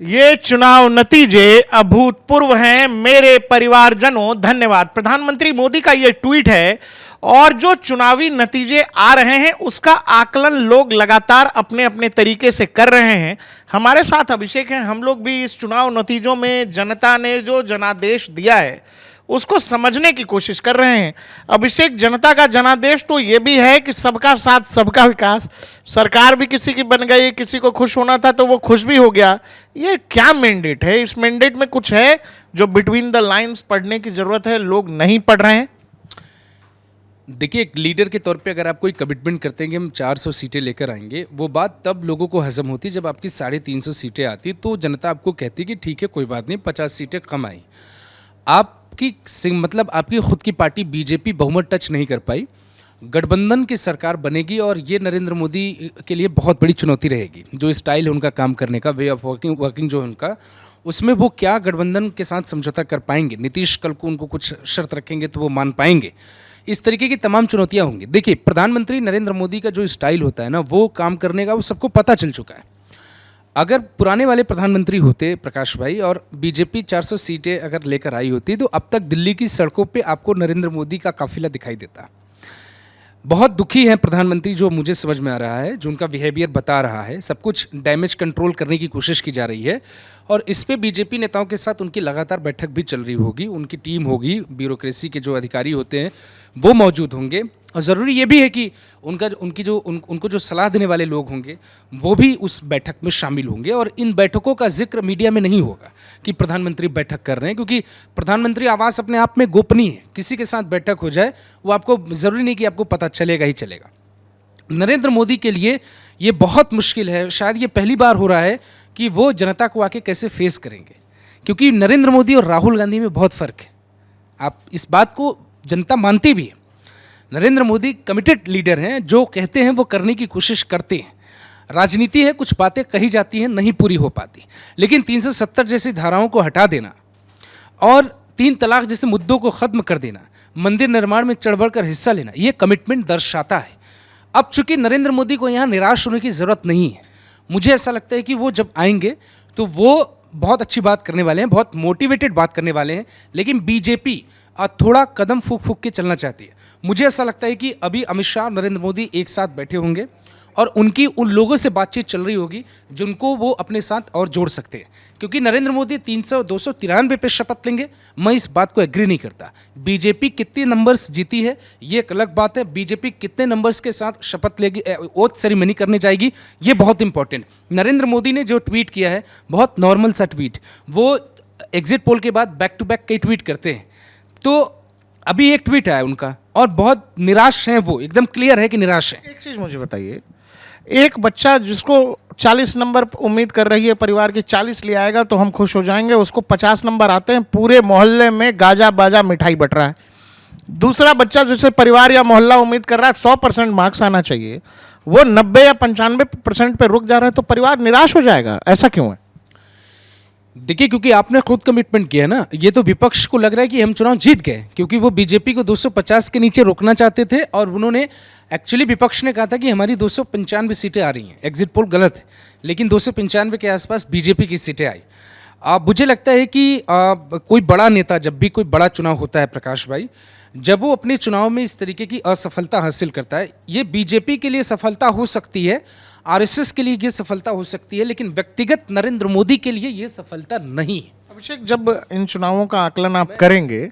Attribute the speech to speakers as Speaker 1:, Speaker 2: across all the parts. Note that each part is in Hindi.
Speaker 1: ये चुनाव नतीजे अभूतपूर्व हैं मेरे परिवारजनों, धन्यवाद। प्रधानमंत्री मोदी का ये ट्वीट है और जो चुनावी नतीजे आ रहे हैं उसका आकलन लोग लगातार अपने अपने तरीके से कर रहे हैं। हमारे साथ अभिषेक हैं। हम लोग भी इस चुनाव नतीजों में जनता ने जो जनादेश दिया है उसको समझने की कोशिश कर रहे हैं। अभिषेक, जनता का जनादेश तो ये भी है कि सबका साथ सबका विकास। सरकार भी किसी की बन गई, किसी को खुश होना था तो वो खुश भी हो गया। ये क्या मैंडेट है? इस मैंडेट में कुछ है जो बिटवीन द लाइंस पढ़ने की जरूरत है, लोग नहीं पढ़ रहे हैं।
Speaker 2: देखिए, एक लीडर के तौर पे अगर आप कोई कमिटमेंट करते हैं कि हम 400 सीटें लेकर आएंगे, वो बात तब लोगों को हजम होती जब आपकी 350 सीटें आती तो जनता आपको कहती कि ठीक है कोई बात नहीं, 50 सीटें कम आई। मतलब आपकी खुद की पार्टी बीजेपी बहुमत टच नहीं कर पाई। गठबंधन की सरकार बनेगी और ये नरेंद्र मोदी के लिए बहुत बड़ी चुनौती रहेगी। जो स्टाइल है उनका काम करने का, वे ऑफ वर्किंग जो है उनका, उसमें वो क्या गठबंधन के साथ समझौता कर पाएंगे। नीतीश कल को उनको कुछ शर्त रखेंगे तो वो मान पाएंगे। इस तरीके की तमाम चुनौतियां होंगी। देखिए, प्रधानमंत्री नरेंद्र मोदी का जो स्टाइल होता है ना, वो काम करने का, वो सबको पता चल चुका है। अगर पुराने वाले प्रधानमंत्री होते प्रकाश भाई और बीजेपी 400 सीटें अगर लेकर आई होती तो अब तक दिल्ली की सड़कों पे आपको नरेंद्र मोदी का काफिला दिखाई देता। बहुत दुखी है प्रधानमंत्री, जो मुझे समझ में आ रहा है, जो उनका बिहेवियर बता रहा है। सब कुछ डैमेज कंट्रोल करने की कोशिश की जा रही है और इस पे बीजेपी नेताओं के साथ उनकी लगातार बैठक भी चल रही होगी। उनकी टीम होगी, ब्यूरोक्रेसी के जो अधिकारी होते हैं वो मौजूद होंगे। और ज़रूरी ये भी है कि उनको जो सलाह देने वाले लोग होंगे वो भी उस बैठक में शामिल होंगे। और इन बैठकों का जिक्र मीडिया में नहीं होगा कि प्रधानमंत्री बैठक कर रहे हैं, क्योंकि प्रधानमंत्री आवास अपने आप में गोपनीय है। किसी के साथ बैठक हो जाए वो आपको ज़रूरी नहीं कि आपको पता चलेगा ही चलेगा। नरेंद्र मोदी के लिए ये बहुत मुश्किल है। शायद ये पहली बार हो रहा है कि वो जनता को आके कैसे फेस करेंगे, क्योंकि नरेंद्र मोदी और राहुल गांधी में बहुत फ़र्क है। आप इस बात को जनता मानती भी है। नरेंद्र मोदी कमिटेड लीडर हैं, जो कहते हैं वो करने की कोशिश करते हैं। राजनीति है, कुछ बातें कही जाती हैं, नहीं पूरी हो पाती। लेकिन 370 जैसी धाराओं को हटा देना और 3 तलाक जैसे मुद्दों को ख़त्म कर देना, मंदिर निर्माण में चढ़ बढ़कर हिस्सा लेना, ये कमिटमेंट दर्शाता है। अब चूंकि नरेंद्र मोदी को यहाँ निराश होने की ज़रूरत नहीं है। मुझे ऐसा लगता है कि वो जब आएंगे तो वो बहुत अच्छी बात करने वाले हैं, बहुत मोटिवेटेड बात करने वाले हैं। लेकिन बीजेपी थोड़ा कदम फूक फूक के चलना चाहती है। मुझे ऐसा लगता है कि अभी अमित शाह और नरेंद्र मोदी एक साथ बैठे होंगे और उनकी उन लोगों से बातचीत चल रही होगी जिनको वो अपने साथ और जोड़ सकते हैं। क्योंकि नरेंद्र मोदी 293 पे शपथ लेंगे, मैं इस बात को एग्री नहीं करता। बीजेपी कितने नंबर्स जीती है ये एक अलग बात है। बीजेपी कितने नंबर्स के साथ शपथ लेगी, ओथ सेरेमनी करने जाएगी, ये बहुत इंपॉर्टेंट। नरेंद्र मोदी ने जो ट्वीट किया है, बहुत नॉर्मल सा ट्वीट, वो एग्जिट पोल के बाद बैक टू बैक कई ट्वीट करते हैं। तो अभी एक ट्वीट आया उनका और बहुत निराश हैं, वो एकदम क्लियर है कि निराश है।
Speaker 1: एक चीज मुझे बताइए, एक बच्चा जिसको 40 नंबर उम्मीद कर रही है परिवार की, 40 ले आएगा तो हम खुश हो जाएंगे, उसको 50 नंबर आते हैं, पूरे मोहल्ले में गाजा बाजा मिठाई बट रहा है। दूसरा बच्चा जिसे परिवार या मोहल्ला उम्मीद कर रहा है 100% मार्क्स आना चाहिए, वो 90 या 95% पे रुक जा रहा है, तो परिवार निराश हो जाएगा। ऐसा क्यों है?
Speaker 2: देखिए, क्योंकि आपने खुद कमिटमेंट किया ना। ये तो विपक्ष को लग रहा है कि हम चुनाव जीत गए, क्योंकि वो बीजेपी को 250 के नीचे रोकना चाहते थे और उन्होंने एक्चुअली, विपक्ष ने कहा था कि हमारी 295 सीटें आ रही हैं। एग्जिट पोल गलत है, लेकिन 295 के आसपास बीजेपी की सीटें आई। मुझे लगता है कि कोई बड़ा नेता, जब भी कोई बड़ा चुनाव होता है प्रकाश भाई, जब वो अपने चुनाव में इस तरीके की असफलता हासिल करता है, ये बीजेपी के लिए सफलता हो सकती है, आरएसएस के लिए ये सफलता हो सकती है, लेकिन व्यक्तिगत नरेंद्र मोदी के लिए ये सफलता नहीं है।
Speaker 1: अभिषेक, जब इन चुनावों का आकलन आप करेंगे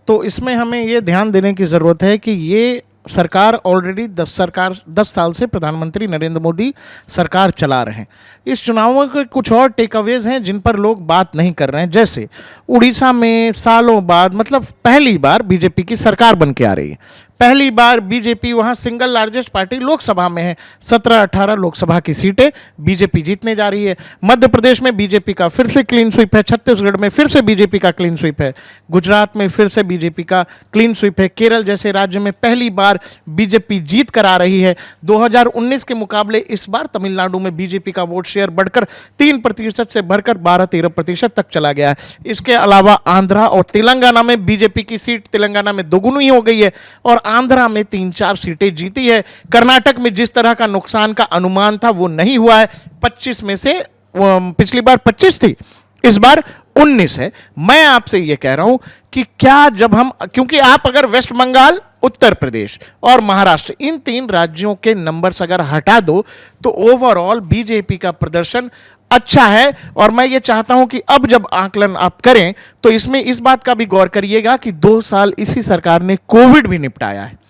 Speaker 1: तो इसमें हमें ये ध्यान देने की ज़रूरत है कि ये सरकार ऑलरेडी 10 साल से प्रधानमंत्री नरेंद्र मोदी सरकार चला रहे हैं। इस चुनावों के कुछ और टेकअवेज हैं जिन पर लोग बात नहीं कर रहे हैं। जैसे उड़ीसा में सालों बाद, मतलब पहली बार बीजेपी की सरकार बन के आ रही है, पहली बार बीजेपी वहाँ सिंगल लार्जेस्ट पार्टी लोकसभा में है, 17-18 लोकसभा की सीटें बीजेपी जीतने जा रही है। मध्य प्रदेश में बीजेपी का फिर से क्लीन स्वीप है, छत्तीसगढ़ में फिर से बीजेपी का क्लीन स्वीप है, गुजरात में फिर से बीजेपी का क्लीन स्वीप है, केरल जैसे राज्य में पहली बार बीजेपी जीत कर आ रही है। 2019 के मुकाबले इस बार तमिलनाडु में बीजेपी का वोट शेयर बढ़कर 3% से बढ़कर 12-13% तक चला गया है। इसके अलावा आंध्रा और तेलंगाना में बीजेपी की सीट तेलंगाना में दोगुनी हो गई है और आंध्रा में 3-4 सीटें जीती है। कर्नाटक में जिस तरह का नुकसान का अनुमान था वो नहीं हुआ है, 25 में से पिछली बार 25 थी, इस बार 19 है। मैं आपसे ये कह रहा हूं कि क्या जब हम, क्योंकि आप अगर वेस्ट बंगाल, उत्तर प्रदेश और महाराष्ट्र इन 3 राज्यों के नंबर्स अगर हटा दो तो ओवरऑल बीजेपी का प्रदर्शन अच्छा है। और मैं ये चाहता हूं कि अब जब आकलन आप करें तो इसमें इस बात का भी गौर करिएगा कि 2 साल इसी सरकार ने कोविड भी निपटाया है।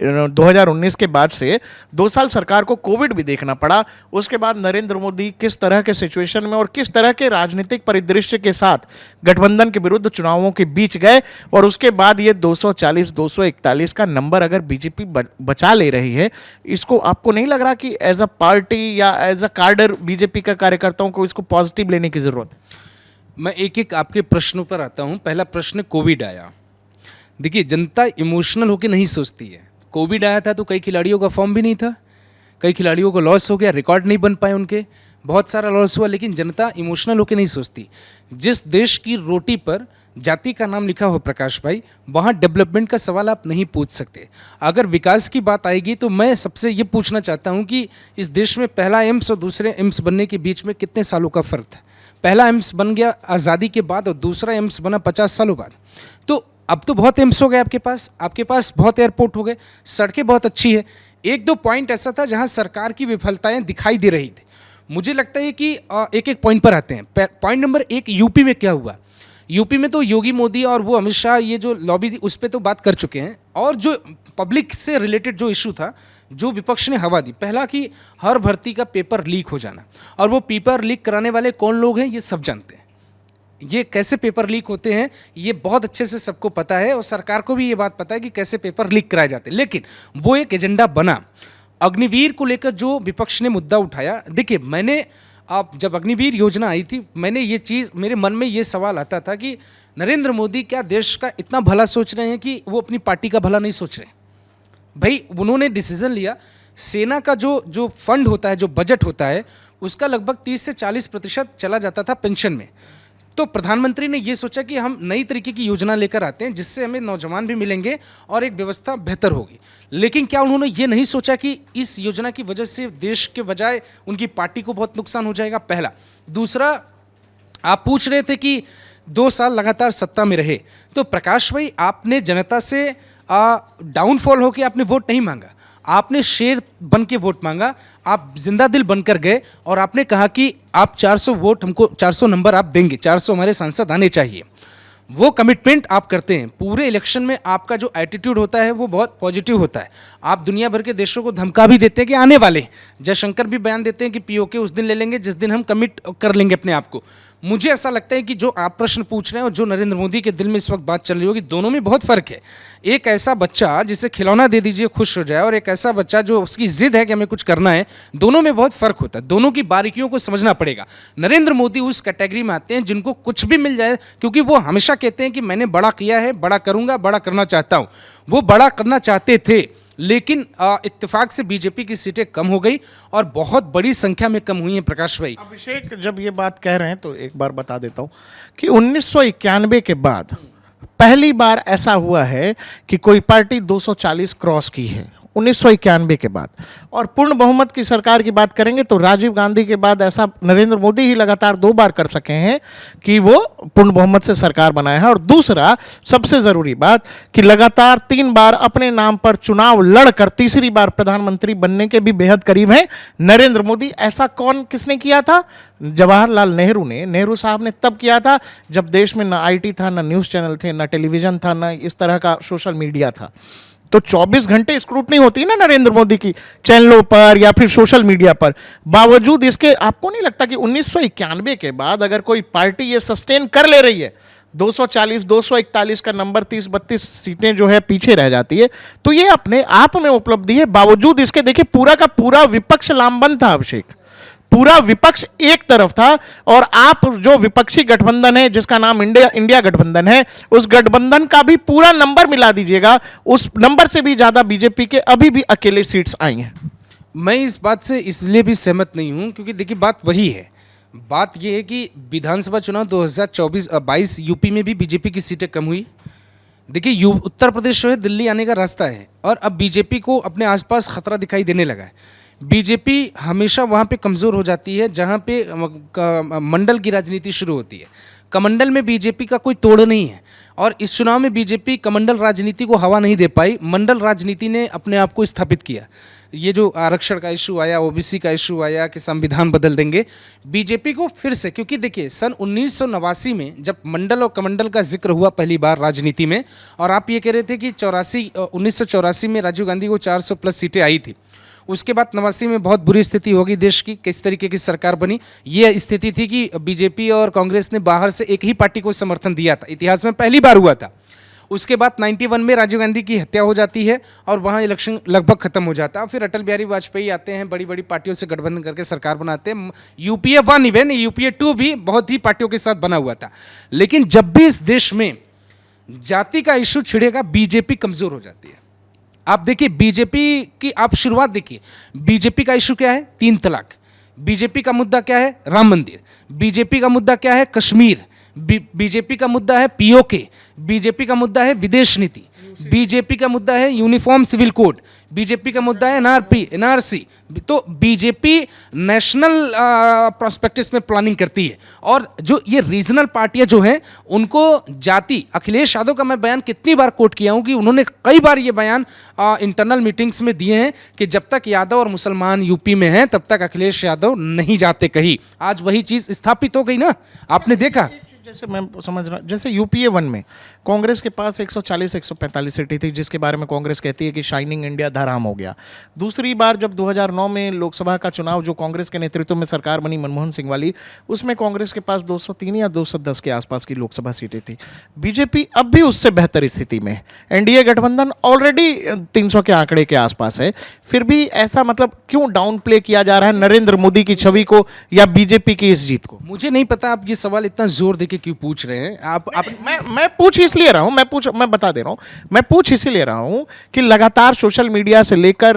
Speaker 1: 2019 के बाद से 2 साल सरकार को कोविड भी देखना पड़ा। उसके बाद नरेंद्र मोदी किस तरह के सिचुएशन में और किस तरह के राजनीतिक परिदृश्य के साथ गठबंधन के विरुद्ध चुनावों के बीच गए, और उसके बाद ये 240 241 का नंबर अगर बीजेपी बचा ले रही है, इसको आपको नहीं लग रहा कि एज अ पार्टी या एज अ कार्डर बीजेपी का कार्यकर्ताओं को इसको पॉजिटिव लेने की जरूरत है?
Speaker 2: मैं एक एक आपके प्रश्नों पर आता हूँ। पहला प्रश्न, कोविड आया। देखिए, जनता इमोशनल होकर नहीं सोचती है। कोविड आया था तो कई खिलाड़ियों का फॉर्म भी नहीं था, कई खिलाड़ियों को लॉस हो गया, रिकॉर्ड नहीं बन पाए उनके, बहुत सारा लॉस हुआ। लेकिन जनता इमोशनल होकर नहीं सोचती। जिस देश की रोटी पर जाति का नाम लिखा हो प्रकाश भाई, वहाँ डेवलपमेंट का सवाल आप नहीं पूछ सकते। अगर विकास की बात आएगी तो मैं सबसे ये पूछना चाहता हूँ कि इस देश में पहला एम्स और दूसरे एम्स बनने के बीच में कितने सालों का फ़र्क था? पहला एम्स बन गया आज़ादी के बाद और दूसरा एम्स बना 50 सालों बाद। तो अब तो बहुत एम्स हो गए आपके पास बहुत एयरपोर्ट हो गए, सड़कें बहुत अच्छी है। 1-2 पॉइंट ऐसा था जहां सरकार की विफलताएं दिखाई दे रही थी। मुझे लगता है कि एक एक पॉइंट पर आते हैं। पॉइंट नंबर 1, यूपी में क्या हुआ? यूपी में तो योगी मोदी और वो अमित शाह, ये जो लॉबी थी उस पर तो बात कर चुके हैं। और जो पब्लिक से रिलेटेड जो इशू था, जो विपक्ष ने हवा दी, पहला कि हर भर्ती का पेपर लीक हो जाना, और वो पेपर लीक कराने वाले कौन लोग हैं ये सब जानते हैं। ये कैसे पेपर लीक होते हैं ये बहुत अच्छे से सबको पता है, और सरकार को भी ये बात पता है कि कैसे पेपर लीक कराए जाते हैं। लेकिन वो एक एजेंडा बना। अग्निवीर को लेकर जो विपक्ष ने मुद्दा उठाया, देखिए मैंने, आप जब अग्निवीर योजना आई थी, मैंने ये चीज़, मेरे मन में ये सवाल आता था कि नरेंद्र मोदी क्या देश का इतना भला सोच रहे हैं कि वो अपनी पार्टी का भला नहीं सोच रहे? भाई उन्होंने डिसीजन लिया, सेना का जो फंड होता है, जो बजट होता है, उसका लगभग 30 से 40% चला जाता था पेंशन में। तो प्रधानमंत्री ने ये सोचा कि हम नई तरीके की योजना लेकर आते हैं जिससे हमें नौजवान भी मिलेंगे और एक व्यवस्था बेहतर होगी। लेकिन क्या उन्होंने ये नहीं सोचा कि इस योजना की वजह से देश के बजाय उनकी पार्टी को बहुत नुकसान हो जाएगा? पहला। दूसरा, आप पूछ रहे थे कि 2 साल लगातार सत्ता में रहे, तो प्रकाश भाई आपने जनता से डाउनफॉल होकर आपने वोट नहीं मांगा, आपने शेर बन के वोट मांगा। आप जिंदा दिल बनकर गए और आपने कहा कि आप 400 वोट हमको, 400 नंबर आप देंगे, 400 हमारे सांसद आने चाहिए। वो कमिटमेंट आप करते हैं। पूरे इलेक्शन में आपका जो एटीट्यूड होता है वो बहुत पॉजिटिव होता है। आप दुनिया भर के देशों को धमका भी देते हैं कि आने वाले, जयशंकर भी बयान देते हैं कि पीओके उस दिन ले लेंगे जिस दिन हम कमिट कर लेंगे अपने आप को। मुझे ऐसा लगता है कि जो आप प्रश्न पूछ रहे हैं और जो नरेंद्र मोदी के दिल में इस वक्त बात चल रही होगी, दोनों में बहुत फ़र्क है। एक ऐसा बच्चा जिसे खिलौना दे दीजिए खुश हो जाए, और एक ऐसा बच्चा जो उसकी जिद है कि हमें कुछ करना है, दोनों में बहुत फ़र्क होता है। दोनों की बारीकियों को समझना पड़ेगा। नरेंद्र मोदी उस कैटेगरी में आते हैं जिनको कुछ भी मिल जाए, क्योंकि वो हमेशा कहते हैं कि मैंने बड़ा किया है, बड़ा करूँगा, बड़ा करना चाहता हूँ। वो बड़ा करना चाहते थे, लेकिन इत्तेफाक से बीजेपी की सीटें कम हो गई और बहुत बड़ी संख्या में कम हुई हैं। प्रकाश भाई,
Speaker 1: अभिषेक जब ये बात कह रहे हैं तो एक बार बता देता हूं कि 1991 के बाद पहली बार ऐसा हुआ है कि कोई पार्टी 240 क्रॉस की है, 1991 के बाद। और पूर्ण बहुमत की सरकार की बात करेंगे तो राजीव गांधी के बाद ऐसा नरेंद्र मोदी ही लगातार 2 बार कर सके हैं कि वो पूर्ण बहुमत से सरकार बनाया है। और दूसरा सबसे ज़रूरी बात कि लगातार 3 बार अपने नाम पर चुनाव लड़कर तीसरी बार प्रधानमंत्री बनने के भी बेहद करीब हैं नरेंद्र मोदी। ऐसा कौन, किसने किया था? जवाहरलाल नेहरू ने, नेहरू साहब ने तब किया था जब देश में ना आईटी था, ना न्यूज़ चैनल थे, ना टेलीविज़न था, ना इस तरह का सोशल मीडिया था। तो 24 घंटे स्क्रूटनी होती ना नरेंद्र मोदी की चैनलों पर या फिर सोशल मीडिया पर। बावजूद इसके आपको नहीं लगता कि 1991 के बाद अगर कोई पार्टी ये सस्टेन कर ले रही है, 240 241 का नंबर, 30-32 सीटें जो है पीछे रह जाती है, तो ये अपने आप में उपलब्धि है। बावजूद इसके देखिए पूरा का पूरा विपक्ष लामबंद था अभिषेक, पूरा विपक्ष एक तरफ था। और आप जो विपक्षी गठबंधन है जिसका नाम इंडिया गठबंधन है, उस गठबंधन का भी पूरा नंबर मिला दीजिएगा, उस नंबर से भी ज्यादा बीजेपी के अभी भी अकेले सीट्स आई हैं।
Speaker 2: मैं इस बात से इसलिए भी सहमत नहीं हूं क्योंकि देखिए बात वही है। बात यह है कि विधानसभा चुनाव 2022 यूपी में भी बीजेपी की सीटें कम हुई। देखिए उत्तर प्रदेश जो है दिल्ली आने का रास्ता है, और अब बीजेपी को अपने आसपास खतरा दिखाई देने लगा है। बीजेपी हमेशा वहाँ पे कमज़ोर हो जाती है जहाँ पे मंडल की राजनीति शुरू होती है। कमंडल में बीजेपी का कोई तोड़ नहीं है और इस चुनाव में बीजेपी कमंडल राजनीति को हवा नहीं दे पाई। मंडल राजनीति ने अपने आप को स्थापित किया। ये जो आरक्षण का इशू आया, ओबीसी का इशू आया कि संविधान बदल देंगे, बीजेपी को फिर से, क्योंकि देखिए सन 1989 में जब मंडल और कमंडल का जिक्र हुआ पहली बार राजनीति में, और आप ये कह रहे थे कि 1984 में राजीव गांधी को 400 प्लस सीटें आई थी। उसके बाद 89 में बहुत बुरी स्थिति होगी देश की, किस तरीके की सरकार बनी। ये स्थिति थी कि बीजेपी और कांग्रेस ने बाहर से एक ही पार्टी को समर्थन दिया था, इतिहास में पहली बार हुआ था। उसके बाद 91 में राजीव गांधी की हत्या हो जाती है और वहाँ इलेक्शन लगभग खत्म हो जाता है। फिर अटल बिहारी वाजपेयी आते हैं, बड़ी बड़ी पार्टियों से गठबंधन करके सरकार बनाते हैं। यूपीए 1 इवन यूपीए 2 भी बहुत ही पार्टियों के साथ बना हुआ था। लेकिन जब भी इस देश में जाति का इशू छिड़ेगा, बीजेपी कमज़ोर हो जाती है। आप देखिए बीजेपी की आप शुरुआत देखिए, बीजेपी का इशू क्या है? 3 तलाक। बीजेपी का मुद्दा क्या है? राम मंदिर। बीजेपी का मुद्दा क्या है? कश्मीर। बीजेपी का मुद्दा है पीओके। बीजेपी का मुद्दा है विदेश नीति। बीजेपी का मुद्दा है यूनिफॉर्म सिविल कोड। बीजेपी का मुद्दा है एनआरसी। तो बीजेपी नेशनल प्रोस्पेक्टिस में प्लानिंग करती है। और जो ये रीजनल पार्टियां जो हैं उनको जाति, अखिलेश यादव का मैं बयान कितनी बार कोट किया हूं कि उन्होंने कई बार ये बयान इंटरनल मीटिंग्स में दिए हैं कि जब तक यादव और मुसलमान यूपी में हैं तब तक अखिलेश यादव नहीं जाते कहीं। आज वही चीज़ स्थापित हो गई ना, आपने देखा।
Speaker 1: जैसे मैं समझ रहा, जैसे यूपीए 1 में कांग्रेस के पास 140-145 सीटें थी, जिसके बारे में कांग्रेस कहती है कि शाइनिंग इंडिया धराम हो गया। दूसरी बार जब 2009 में लोकसभा का चुनाव, जो कांग्रेस के नेतृत्व में सरकार बनी मनमोहन सिंह वाली, उसमें कांग्रेस के पास 203 या 210 के आसपास की लोकसभा सीटें थी। बीजेपी अब भी उससे बेहतर स्थिति में है। एनडीए गठबंधन ऑलरेडी 300 के आंकड़े के आसपास है। फिर भी ऐसा मतलब क्यों डाउन प्ले किया जा रहा है नरेंद्र मोदी की छवि को या बीजेपी की इस जीत को?
Speaker 2: मुझे नहीं पता आप ये सवाल इतना जोर देके क्यों पूछ रहे हैं। आप
Speaker 1: मैं पूछ इसलिए रहा हूं, मैं बता दे रहा हूं, मैं पूछ इसीलिए रहा हूं कि लगातार सोशल मीडिया से लेकर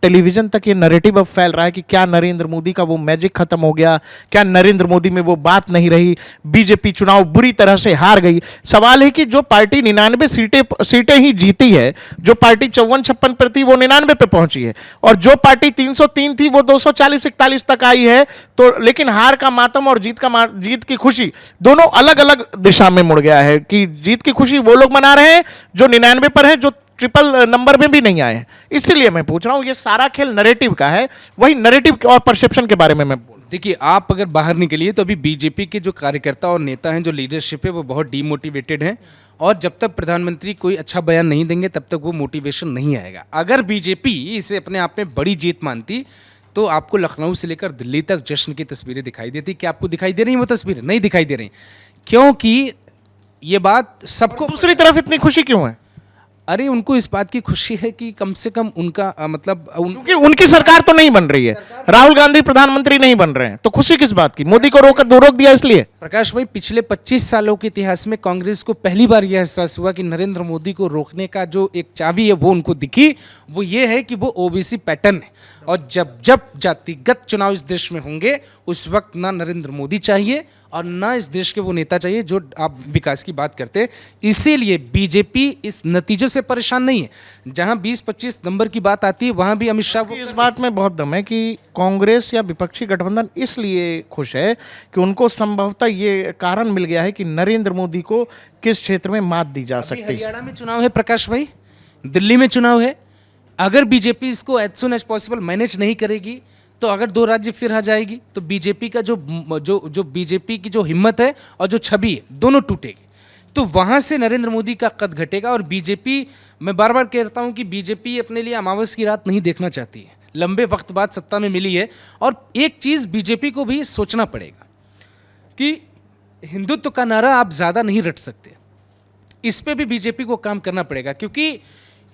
Speaker 1: टेलीविजन तक ये नैरेटिव अब फैल रहा है कि क्या नरेंद्र मोदी का वो मैजिक खत्म हो गया, क्या नरेंद्र मोदी में वो बात नहीं रही, बीजेपी चुनाव बुरी तरह से हार गई। सवाल है कि जो पार्टी 99 सीटें ही जीती है, जो पार्टी 54-56 पर थी वो 99 पे पहुंची है, और जो पार्टी 303 थी वो 240-41 तक आई है। तो लेकिन हार का मातम और जीत की खुशी दोनों अलग अलग दिशा में मुड़ गया है कि जीत की खुशी वो लोग मना रहे हैं जो 99 पर हैं, जो ट्रिपल नंबर में भी नहीं आए हैं। इसीलिए मैं पूछ रहा हूं, ये सारा खेल नैरेटिव का है। वही नैरेटिव और परसेप्शन के बारे में मैं बोल।
Speaker 2: देखिए, आप अगर बाहर निकलिए तो अभी बीजेपी के जो कार्यकर्ता और नेता हैं, जो लीडरशिप है, वो बहुत डीमोटिवेटेड हैं। और जब तक प्रधानमंत्री कोई अच्छा बयान नहीं देंगे तब तक वो मोटिवेशन नहीं आएगा। अगर बीजेपी इसे अपने आप में बड़ी जीत मानती तो आपको लखनऊ से लेकर दिल्ली तक जश्न की तस्वीरें दिखाई देती। क्या आपको दिखाई दे रही हैं वो तस्वीरें? नहीं दिखाई दे रही, क्योंकि ये बात सबको।
Speaker 1: दूसरी तरफ इतनी खुशी क्यों है?
Speaker 2: अरे उनको इस बात की खुशी है कि कम से कम उनका
Speaker 1: क्योंकि उनकी सरकार तो नहीं बन रही है, राहुल गांधी प्रधानमंत्री नहीं बन रहे हैं, तो खुशी किस बात की? मोदी को रोक दिया इसलिए।
Speaker 2: प्रकाश भाई, पिछले 25 सालों के इतिहास में कांग्रेस को पहली बार यह एहसास हुआ कि नरेंद्र मोदी को रोकने का जो एक चाबी है वो उनको दिखी। वो ये है कि वो ओबीसी पैटर्न है, और जब जब जातिगत चुनाव इस देश में होंगे उस वक्त ना नरेंद्र मोदी चाहिए और ना इस देश के वो नेता चाहिए जो आप विकास की बात करते हैं। इसीलिए बीजेपी इस नतीजों से परेशान नहीं है। जहां 20-25 नंबर की बात आती है वहां भी अमित शाह
Speaker 1: इस बात में बहुत दम है कि कांग्रेस या विपक्षी गठबंधन इसलिए खुश है कि उनको संभवतः ये कारण मिल गया है कि नरेंद्र मोदी को किस क्षेत्र में मात दी जा सकती है।
Speaker 2: हरियाणा में चुनाव है प्रकाश भाई, दिल्ली में चुनाव है। अगर बीजेपी इसको as soon as possible manage नहीं करेगी तो अगर 2 राज्य फिर आ जाएगी तो बीजेपी का जो बीजेपी की जो हिम्मत है और जो छवि है दोनों टूटेगी। तो वहाँ से नरेंद्र मोदी का कद घटेगा। और बीजेपी, मैं बार बार कहता हूँ कि बीजेपी अपने लिए अमावस की रात नहीं देखना चाहती है। लंबे वक्त बाद सत्ता में मिली है, और एक चीज़ बीजेपी को भी सोचना पड़ेगा कि हिंदुत्व का नारा आप ज़्यादा नहीं रट सकते। इस पर भी बीजेपी को काम करना पड़ेगा, क्योंकि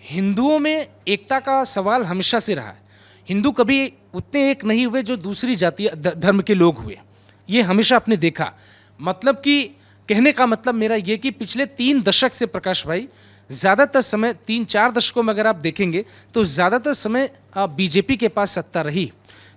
Speaker 2: हिंदुओं में एकता का सवाल हमेशा से रहा है। हिंदू कभी उतने एक नहीं हुए जो दूसरी जाति धर्म के लोग हुए, ये हमेशा आपने देखा। मतलब कि कहने का मतलब मेरा ये कि पिछले 3 दशक से प्रकाश भाई, ज़्यादातर समय 3-4 दशकों में अगर आप देखेंगे तो ज़्यादातर समय बीजेपी के पास सत्ता रही।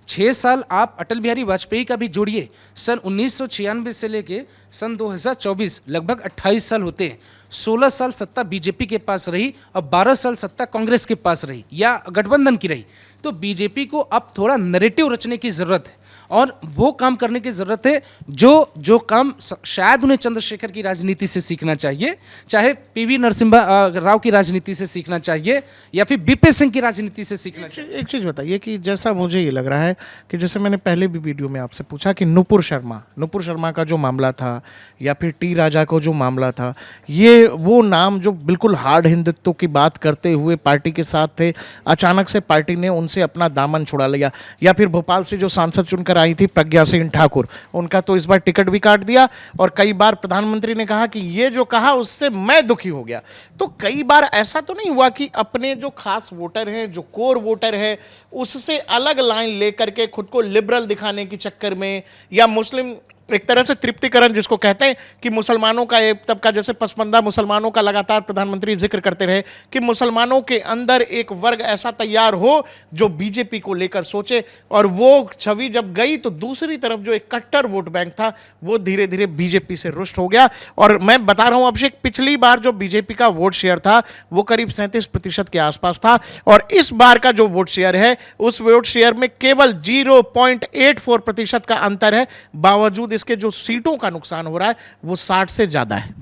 Speaker 2: 6 साल आप अटल बिहारी वाजपेयी का भी जोड़िए, सन 1996 से लेके सन 2024 लगभग 28 साल होते हैं। 16 साल सत्ता बीजेपी के पास रही और 12 साल सत्ता कांग्रेस के पास रही या गठबंधन की रही। तो बीजेपी को अब थोड़ा नैरेटिव रचने की ज़रूरत है और वो काम करने की ज़रूरत है जो काम शायद उन्हें चंद्रशेखर की राजनीति से सीखना चाहिए, चाहे पीवी नरसिम्हा राव की राजनीति से सीखना चाहिए या फिर बीपी सिंह की राजनीति से सीखना चाहिए।
Speaker 1: एक चीज़ बताइए कि जैसा मुझे ये लग रहा है कि जैसे मैंने पहले भी वीडियो में आपसे पूछा कि नुपुर शर्मा का जो मामला था या फिर टी राजा को जो मामला था, ये वो नाम जो बिल्कुल हार्ड हिंदुत्व की बात करते हुए पार्टी के साथ थे, अचानक से पार्टी ने उनसे अपना दामन छुड़ा लिया। या फिर भोपाल से जो सांसद चुनकर आई थी प्रज्ञा सिंह ठाकुर, उनका तो इस बार टिकट भी काट दिया और कई बार प्रधानमंत्री ने कहा कि ये जो कहा उससे मैं दुखी हो गया। तो कई बार ऐसा तो नहीं हुआ कि अपने जो खास वोटर हैं, जो कोर वोटर है, उससे अलग लाइन लेकर के खुद को लिबरल दिखाने के चक्कर में या मुस्लिम एक तरह से तृप्तिकरण जिसको कहते हैं कि मुसलमानों का एक तबका, जैसे पसमंदा मुसलमानों का लगातार प्रधानमंत्री जिक्र करते रहे कि मुसलमानों के अंदर एक वर्ग ऐसा तैयार हो जो बीजेपी को लेकर सोचे, और वो छवि जब गई तो दूसरी तरफ जो एक कट्टर वोट बैंक था वो धीरे धीरे बीजेपी से रुष्ट हो गया। और मैं बता रहा हूं अभिषेक, पिछली बार जो बीजेपी का वोट शेयर था वो करीब 37% के आसपास था और इस बार का जो वोट शेयर है उस वोट शेयर में केवल 0.84% का अंतर है, बावजूद इसके जो सीटों का नुकसान हो रहा है वो 60 से ज्यादा है।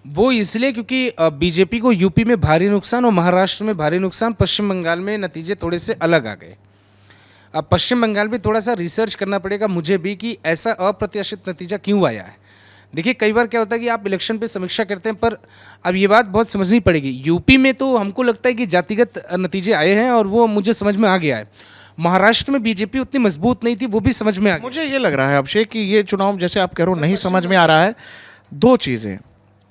Speaker 2: वो इसलिए क्योंकि बीजेपी को यूपी में भारी नुकसान और महाराष्ट्र में भारी नुकसान, पश्चिम बंगाल में नतीजे थोड़े से अलग आ गए। अब पश्चिम बंगाल में थोड़ा सा रिसर्च करना पड़ेगा मुझे भी कि ऐसा अप्रत्याशित नतीजा क्यों आया है। देखिए कई बार क्या होता है कि आप इलेक्शन पे समीक्षा करते हैं, पर अब ये बात बहुत समझनी पड़ेगी। यूपी में तो हमको लगता है कि जातिगत नतीजे आए हैं और वो मुझे समझ में आ गया है। महाराष्ट्र में बीजेपी उतनी मजबूत नहीं थी, वो भी समझ में आ गया।
Speaker 1: मुझे ये लग रहा है अभिषेक कि ये चुनाव जैसे आप कह रहे हो नहीं समझ में आ रहा है। दो चीज़ें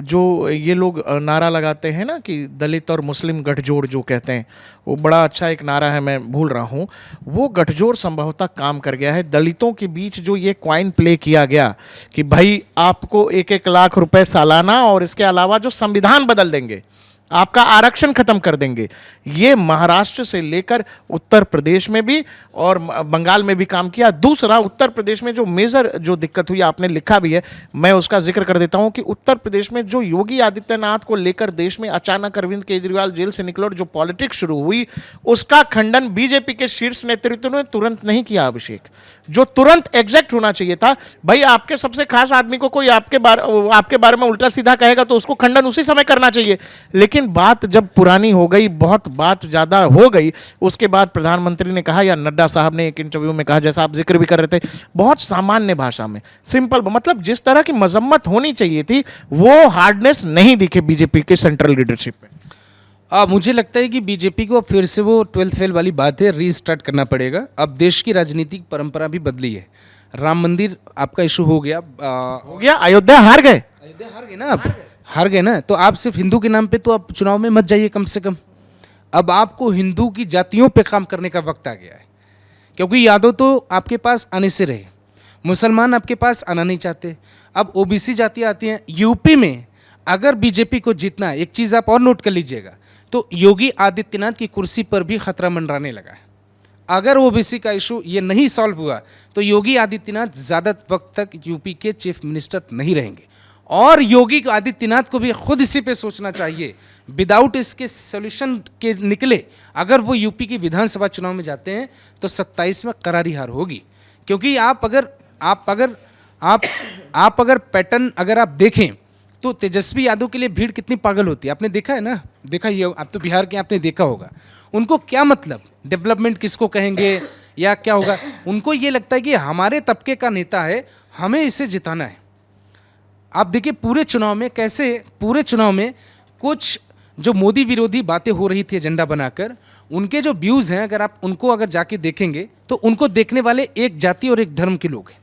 Speaker 1: जो ये लोग नारा लगाते हैं ना कि दलित और मुस्लिम गठजोड़ जो कहते हैं, वो बड़ा अच्छा एक नारा है, मैं भूल रहा हूँ, वो गठजोड़ संभवतः काम कर गया है। दलितों के बीच जो ये क्वाइन प्ले किया गया कि भाई आपको 1-1 लाख रुपए सालाना और इसके अलावा जो संविधान बदल देंगे, आपका आरक्षण खत्म कर देंगे, ये महाराष्ट्र से लेकर उत्तर प्रदेश में भी और बंगाल में भी काम किया। दूसरा, उत्तर प्रदेश में जो मेजर जो दिक्कत हुई आपने लिखा भी है, मैं उसका जिक्र कर देता हूं कि उत्तर प्रदेश में जो योगी आदित्यनाथ को लेकर देश में अचानक अरविंद केजरीवाल जेल से निकले और जो पॉलिटिक्स शुरू हुई, उसका खंडन बीजेपी के शीर्ष नेतृत्व ने तुरंत नहीं किया अभिषेक, जो तुरंत एग्जैक्ट होना चाहिए था। भाई आपके सबसे खास आदमी को कोई आपके बारे में उल्टा सीधा कहेगा तो उसको खंडन उसी समय करना चाहिए। लेकिन बात जब पुरानी हो गई, बहुत बात ज़्यादा हो गई, उसके बाद प्रधानमंत्री ने कहा या नड्डा साहब ने एक इंटरव्यू में कहा, जैसा आप जिक्र भी कर रहे थे, बहुत सामान्य भाषा में, सिंपल, मतलब जिस तरह की मजम्मत होनी चाहिए थी वो हार्डनेस नहीं दिखे बीजेपी के सेंट्रल लीडरशिप में।
Speaker 2: मुझे लगता है कि बीजेपी को फिर से वो 12th फेल वाली बात है, रीस्टार्ट करना पड़ेगा। अब देश की राजनीतिक परंपरा भी बदली है। राम मंदिर आपका इशू हो गया,
Speaker 1: अयोध्या हार गए
Speaker 2: ना, आप हार गए ना, तो आप सिर्फ हिंदू के नाम पे तो आप चुनाव में मत जाइए कम से कम। अब आपको हिंदू की जातियों पे काम करने का वक्त आ गया है, क्योंकि यादव तो आपके पास आने से रहे, मुसलमान आपके पास आना नहीं चाहते, अब ओबीसी जातियाँ आती हैं। यूपी में अगर बीजेपी को जीतना है, एक चीज़ आप और नोट कर लीजिएगा, तो योगी आदित्यनाथ की कुर्सी पर भी खतरा मंडराने लगा है। अगर ओबीसी का इशू ये नहीं सॉल्व हुआ तो योगी आदित्यनाथ ज़्यादा वक्त तक यूपी के चीफ मिनिस्टर नहीं रहेंगे। और योगी आदित्यनाथ को भी खुद इसी पे सोचना चाहिए, विदाउट इसके सोल्यूशन के निकले अगर वो यूपी की विधानसभा चुनाव में जाते हैं तो 27 में करारी हार होगी। क्योंकि आप अगर पैटर्न अगर आप देखें तो तेजस्वी यादव के लिए भीड़ कितनी पागल होती है, आपने देखा है ना, देखा ये आप तो बिहार के, आपने देखा होगा। उनको क्या मतलब डेवलपमेंट किसको कहेंगे या क्या होगा, उनको ये लगता है कि हमारे तबके का नेता है, हमें इसे जिताना है। आप देखिए पूरे चुनाव में कुछ जो मोदी विरोधी बातें हो रही थी एजेंडा बनाकर, उनके जो व्यूज़ हैं अगर आप उनको अगर जाके देखेंगे तो उनको देखने वाले एक जाति और एक धर्म के लोग हैं।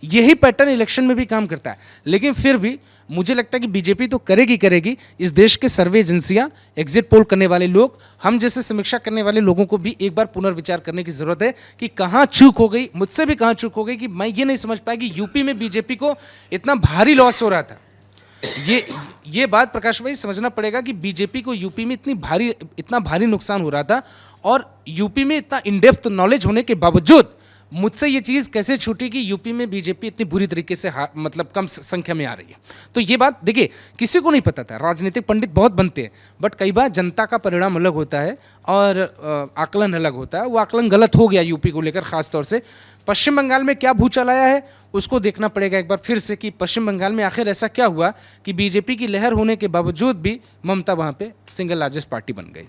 Speaker 2: यही पैटर्न इलेक्शन में भी काम करता है। लेकिन फिर भी मुझे लगता है कि बीजेपी तो करेगी। इस देश के सर्वे एजेंसियां, एग्जिट पोल करने वाले लोग, हम जैसे समीक्षा करने वाले लोगों को भी एक बार पुनर्विचार करने की ज़रूरत है कि कहाँ चूक हो गई, मुझसे भी कहाँ चूक हो गई कि मैं ये नहीं समझ पाया कि यूपी में बीजेपी को इतना भारी लॉस हो रहा था। ये बात प्रकाश भाई समझना पड़ेगा कि बीजेपी को यूपी में इतना भारी नुकसान हो रहा था और यूपी में इतना इन डेप्थ नॉलेज होने के बावजूद मुझसे ये चीज़ कैसे छूटी कि यूपी में बीजेपी इतनी बुरी तरीके से मतलब कम संख्या में आ रही है। तो ये बात देखिए, किसी को नहीं पता था, राजनीतिक पंडित बहुत बनते हैं, बट कई बार जनता का परिणाम अलग होता है और आकलन अलग होता है। वो आकलन गलत हो गया यूपी को लेकर, खास तौर से पश्चिम बंगाल में क्या भूचाल आया है उसको देखना पड़ेगा एक बार फिर से कि पश्चिम बंगाल में आखिर ऐसा क्या हुआ कि बीजेपी की लहर होने के बावजूद भी ममता वहाँ पे सिंगल लार्जेस्ट पार्टी बन गई।